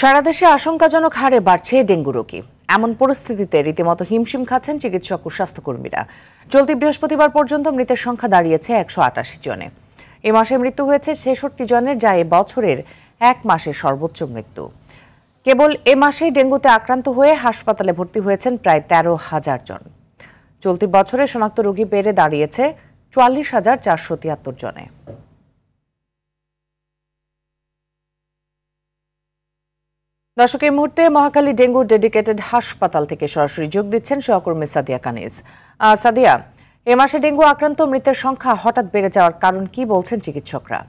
সারা দেশে আশঙ্কাজনক হারে বাড়ছে ডেঙ্গু রোগী। এমন পরিস্থিতিতে রীতিমতো হিমশিম খাচ্ছেন চিকিৎসক ও স্বাস্থ্যকর্মীরা। চলতি বৃহস্পতিবার পর্যন্ত মৃতের সংখ্যা দাঁড়িয়েছে ১৮৮ জনে। এ মাসে মৃত্যু হয়েছে ৬৬ জনের, যা এ বছরের এক মাসে সর্বোচ্চ মৃত্যু। কেবল এ মাসেই ডেঙ্গুতে আক্রান্ত হয়ে হাসপাতালে ভর্তি হয়েছেন প্রায় ১৩,০০০ জন। চলতি বছরে শনাক্ত রোগী বেড়ে দাঁড়িয়েছে ৪৪,৪৭৩ জনে। দর্শক, এই মুহূর্তে মহাখালী ডেঙ্গু ডেডিকেটেড হাসপাতাল থেকে সরাসরি যোগ দিচ্ছেন সহকর্মী সাদিয়া কানিজ। সাদিয়া, এ মাসে ডেঙ্গু আক্রান্ত মৃতের সংখ্যা হঠাৎ বেড়ে যাওয়ার কারণ কি বলছেন চিকিৎসকরা?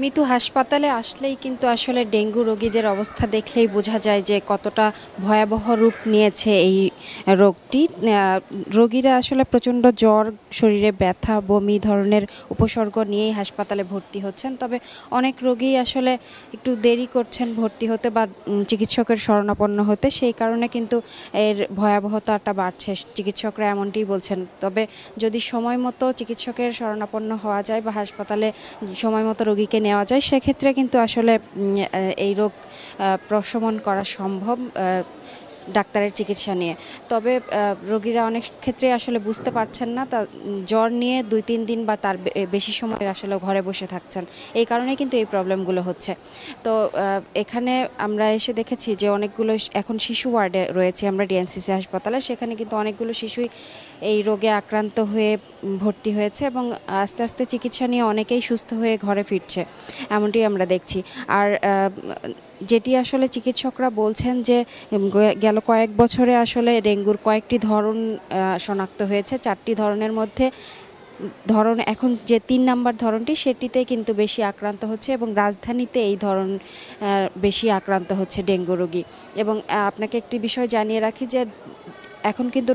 মিতু, হাসপাতালে আসলেই কিন্তু আসলে ডেঙ্গু রোগীদের অবস্থা দেখলেই বোঝা যায় যে কতটা ভয়াবহ রূপ নিয়েছে এই রোগটি। রোগীরা আসলে প্রচণ্ড জ্বর, শরীরে ব্যথা, বমি ধরনের উপসর্গ নিয়েই হাসপাতালে ভর্তি হচ্ছেন। তবে অনেক রোগী আসলে একটু দেরি করছেন ভর্তি হতে বা চিকিৎসকের শরণাপন্ন হতে, সেই কারণে কিন্তু এর ভয়াবহতাটা বাড়ছে। চিকিৎসকরা এমনটিই বলছেন। তবে যদি সময় মতো চিকিৎসকের শরণাপন্ন হওয়া যায় বা হাসপাতালে সময় মতো রোগীকে নেওয়া যায়, সেক্ষেত্রে কিন্তু আসলে এই রোগ প্রশমন করা সম্ভব ডাক্তারের চিকিৎসা নিয়ে। তবে রোগীরা অনেক ক্ষেত্রে আসলে বুঝতে পারছেন না, তা জ্বর নিয়ে ২-৩ দিন বা তার বেশি সময় আসলে ঘরে বসে থাকছেন। এই কারণে কিন্তু এই প্রবলেমগুলো হচ্ছে। তো এখানে আমরা এসে দেখেছি যে অনেকগুলো এখন শিশু ওয়ার্ডে রয়েছে আমরা ডিএনসিসি হাসপাতালে, সেখানে কিন্তু অনেকগুলো শিশুই এই রোগে আক্রান্ত হয়ে ভর্তি হয়েছে এবং আস্তে আস্তে চিকিৎসা নিয়ে অনেকেই সুস্থ হয়ে ঘরে ফিরছে, এমনটি আমরা দেখছি। আর যেটি আসলে চিকিৎসকরা বলছেন যে গেল কয়েক বছরে আসলে ডেঙ্গুর কয়েকটি ধরন শনাক্ত হয়েছে। ৪টি ধরনের মধ্যে ধরন এখন যে ৩ নাম্বার ধরনটি, সেটিতে কিন্তু বেশি আক্রান্ত হচ্ছে এবং রাজধানীতে এই ধরন বেশি আক্রান্ত হচ্ছে ডেঙ্গু রোগী। এবং আপনাকে একটি বিষয় জানিয়ে রাখি যে এখন কিন্তু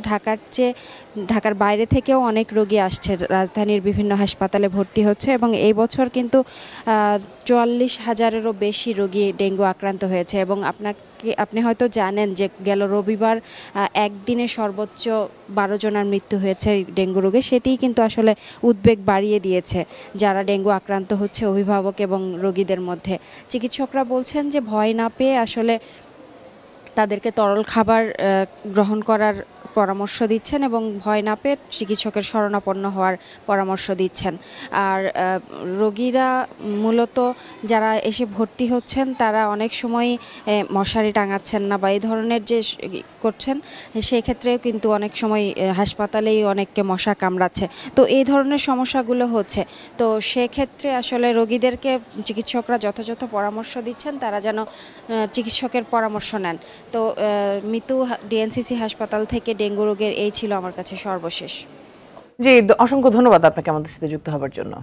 ঢাকার বাইরে থেকেও অনেক রোগী আসছে, রাজধানীর বিভিন্ন হাসপাতালে ভর্তি হচ্ছে এবং এই বছর কিন্তু ৪৪,০০০-এরও বেশি রোগী ডেঙ্গু আক্রান্ত হয়েছে। এবং আপনি হয়তো জানেন যে গেল রবিবার একদিনে সর্বোচ্চ ১২ জনের মৃত্যু হয়েছে ডেঙ্গু রোগে। সেটিই কিন্তু আসলে উদ্বেগ বাড়িয়ে দিয়েছে যারা ডেঙ্গু আক্রান্ত হচ্ছে, অভিভাবক এবং রোগীদের মধ্যে। চিকিৎসকরা বলছেন যে ভয় না পেয়ে আসলে তাদেরকে তরল খাবার গ্রহণ করার পরামর্শ দিচ্ছেন এবং ভয় না পেয়ে চিকিৎসকের শরণাপন্ন হওয়ার পরামর্শ দিচ্ছেন। আর রোগীরা মূলত যারা এসে ভর্তি হচ্ছেন তারা অনেক সময় মশারি টাঙাচ্ছেন না বা এই ধরনের যে করছেন, সেক্ষেত্রেও কিন্তু অনেক সময় হাসপাতালেই অনেককে মশা কামড়াচ্ছে। তো এই ধরনের সমস্যাগুলো হচ্ছে। তো সেক্ষেত্রে আসলে রোগীদেরকে চিকিৎসকরা যথাযথ পরামর্শ দিচ্ছেন তারা যেন চিকিৎসকের পরামর্শ নেন। তো মিতু, ডিএনসিসি হাসপাতাল থেকে ডেঙ্গু রোগের এই ছিল আমার কাছে সর্বশেষ। জি, অসংখ্য ধন্যবাদ আপনাকে আমাদের সাথে যুক্ত হওয়ার জন্য।